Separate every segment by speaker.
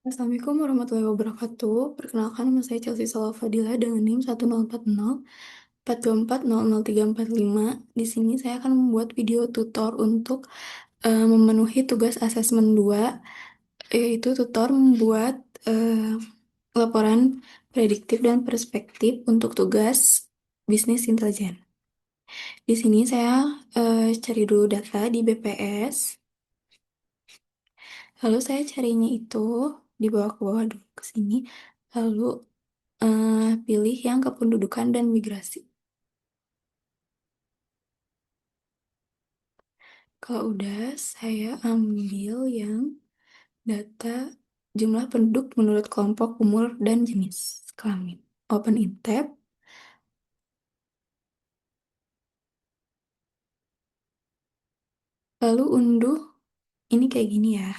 Speaker 1: Assalamualaikum warahmatullahi wabarakatuh. Perkenalkan, nama saya Chelsea Salafadila dengan NIM 1040 424003455. Di sini saya akan membuat video tutor untuk memenuhi tugas asesmen 2, yaitu tutor membuat laporan prediktif dan perspektif untuk tugas bisnis intelijen. Di sini saya cari dulu data di BPS, lalu saya carinya itu di bawah ke bawah dulu ke sini, lalu pilih yang kependudukan dan migrasi. Kalau udah, saya ambil yang data jumlah penduduk menurut kelompok umur dan jenis kelamin. Open in tab, lalu unduh. Ini kayak gini ya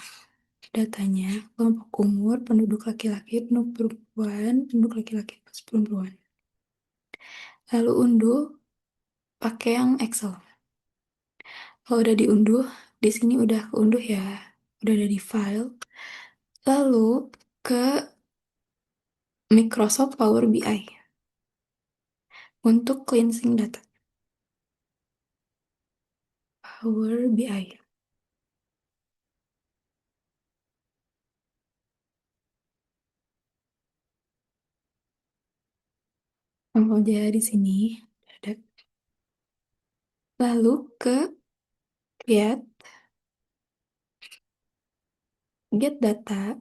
Speaker 1: datanya. Kelompok umur, penduduk laki-laki, penduduk perempuan, penduduk laki-laki plus perempuan. Lalu unduh pakai yang Excel. Kalau udah diunduh, di sini udah keunduh ya. Udah ada di file. Lalu ke Microsoft Power BI untuk cleansing data. Power BI. Oh, jadi di sini ada. Lalu ke create, get data,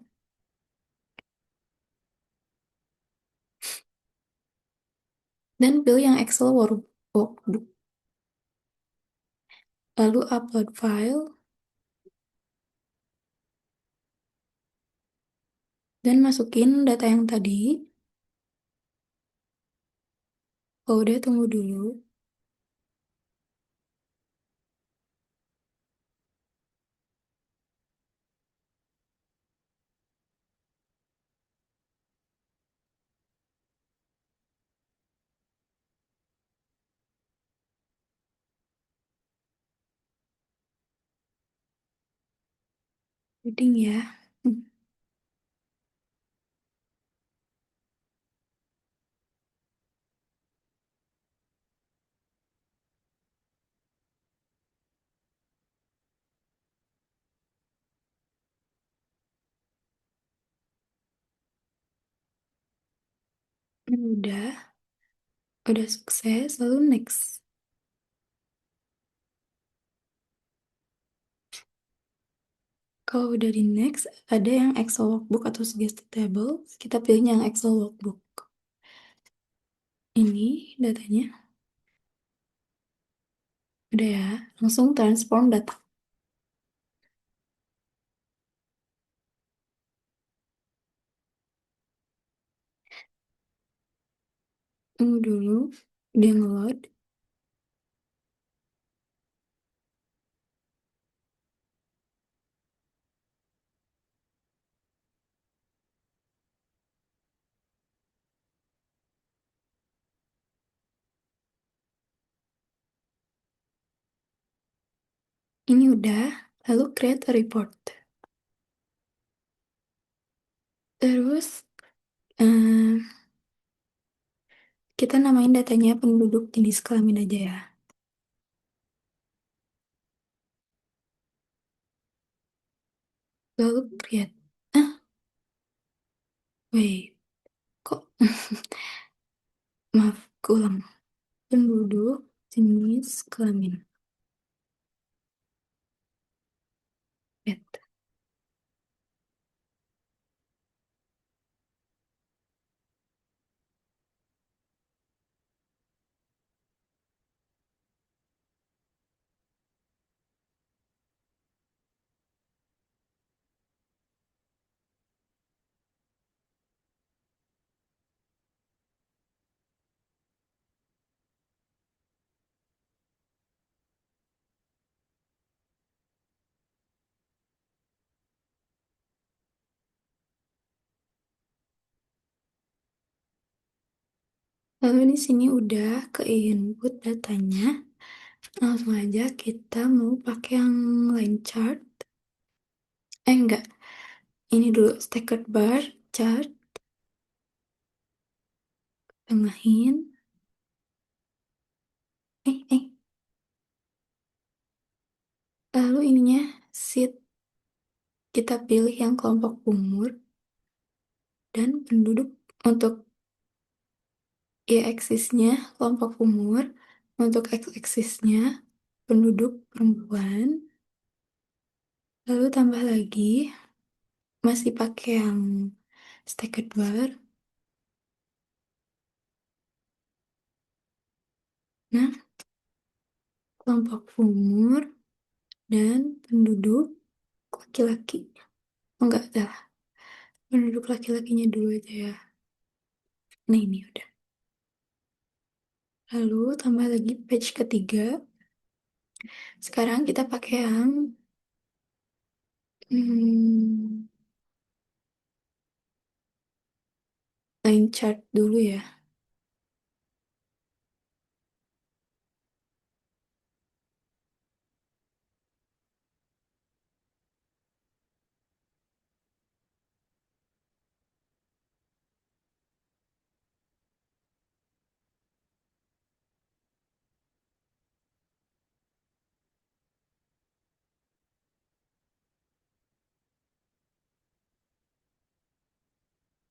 Speaker 1: dan pilih yang Excel workbook. Lalu upload file, dan masukin data yang tadi. Oh, udah tunggu dulu. Loading ya. Hmm, udah sukses. Lalu next. Kalau udah di next, ada yang Excel workbook atau suggested table. Kita pilih yang Excel workbook. Ini datanya. Udah ya, langsung transform data. Tunggu dulu, dia ngeload. Ini udah, lalu create a report. Terus eh, kita namain datanya penduduk jenis kelamin aja ya. Lalu create. Ah, wait, kok maaf, ulang. Penduduk jenis kelamin. Create. Lalu di sini udah ke input datanya. Langsung aja kita mau pakai yang line chart. Enggak. Ini dulu staggered bar chart, tengahin. Eh. Lalu ininya sheet kita pilih yang kelompok umur dan penduduk untuk y-aksisnya kelompok umur, untuk x-aksisnya penduduk perempuan. Lalu tambah lagi masih pakai yang staggered bar. Nah, kelompok umur dan penduduk laki-laki. Oh, enggak, salah. Penduduk laki-lakinya dulu aja ya. Nah, ini udah. Lalu tambah lagi page ketiga. Sekarang kita pakai yang hmm, line chart dulu ya.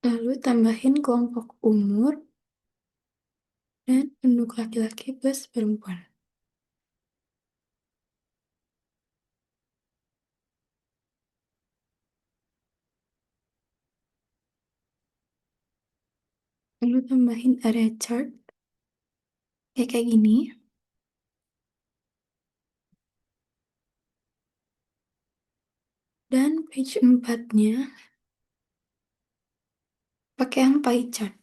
Speaker 1: Lalu tambahin kelompok umur dan penduduk laki-laki plus perempuan. Lalu tambahin area chart kayak gini. Dan page 4-nya pakai yang pie chart.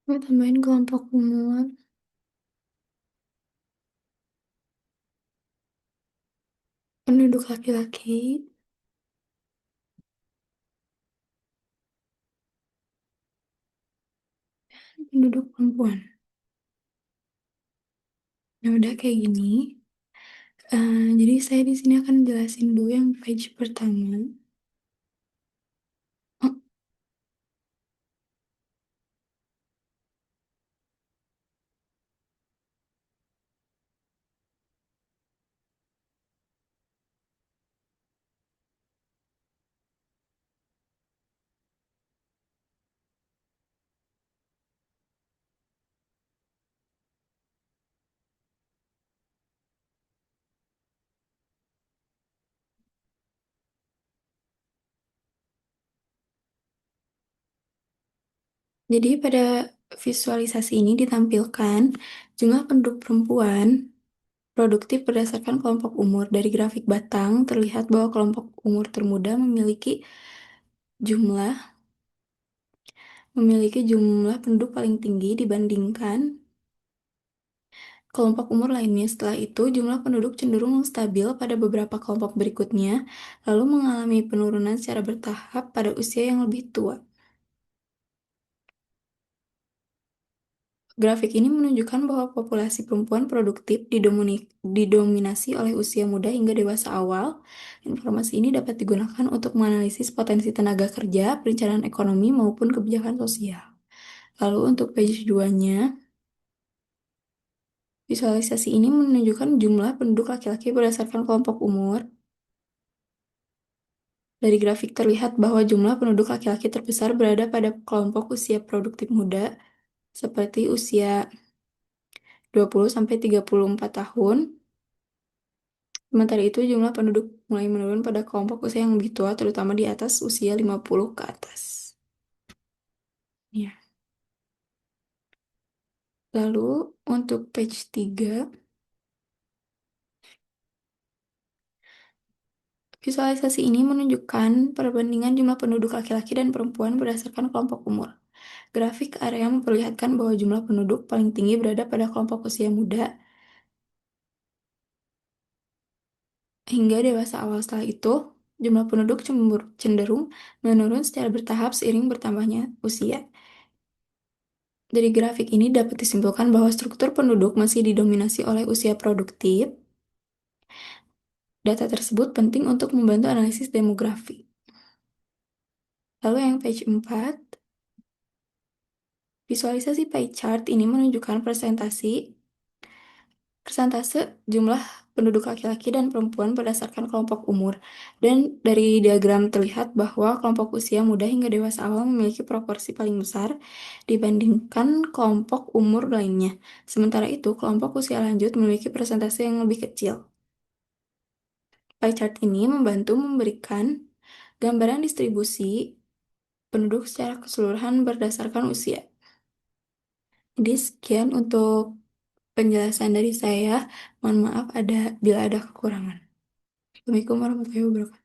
Speaker 1: Lalu tambahin kelompok umur, penduduk laki-laki, penduduk perempuan. Nah, udah kayak gini. Jadi saya di sini akan jelasin dulu yang page pertama. Oh, jadi pada visualisasi ini ditampilkan jumlah penduduk perempuan produktif berdasarkan kelompok umur. Dari grafik batang terlihat bahwa kelompok umur termuda jumlah memiliki jumlah penduduk paling tinggi dibandingkan kelompok umur lainnya. Setelah itu, jumlah penduduk cenderung stabil pada beberapa kelompok berikutnya, lalu mengalami penurunan secara bertahap pada usia yang lebih tua. Grafik ini menunjukkan bahwa populasi perempuan produktif didominasi oleh usia muda hingga dewasa awal. Informasi ini dapat digunakan untuk menganalisis potensi tenaga kerja, perencanaan ekonomi, maupun kebijakan sosial. Lalu untuk page 2-nya, visualisasi ini menunjukkan jumlah penduduk laki-laki berdasarkan kelompok umur. Dari grafik terlihat bahwa jumlah penduduk laki-laki terbesar berada pada kelompok usia produktif muda, seperti usia 20 sampai 34 tahun. Sementara itu, jumlah penduduk mulai menurun pada kelompok usia yang lebih tua, terutama di atas usia 50 ke atas. Ya. Lalu, untuk page 3, visualisasi ini menunjukkan perbandingan jumlah penduduk laki-laki dan perempuan berdasarkan kelompok umur. Grafik area memperlihatkan bahwa jumlah penduduk paling tinggi berada pada kelompok usia muda hingga dewasa awal. Setelah itu, jumlah penduduk cenderung menurun secara bertahap seiring bertambahnya usia. Dari grafik ini dapat disimpulkan bahwa struktur penduduk masih didominasi oleh usia produktif. Data tersebut penting untuk membantu analisis demografi. Lalu yang page 4, visualisasi pie chart ini menunjukkan persentase jumlah penduduk laki-laki dan perempuan berdasarkan kelompok umur. Dan dari diagram terlihat bahwa kelompok usia muda hingga dewasa awal memiliki proporsi paling besar dibandingkan kelompok umur lainnya. Sementara itu, kelompok usia lanjut memiliki persentase yang lebih kecil. Pie chart ini membantu memberikan gambaran distribusi penduduk secara keseluruhan berdasarkan usia. Jadi sekian untuk penjelasan dari saya. Mohon maaf bila ada kekurangan. Assalamualaikum warahmatullahi wabarakatuh.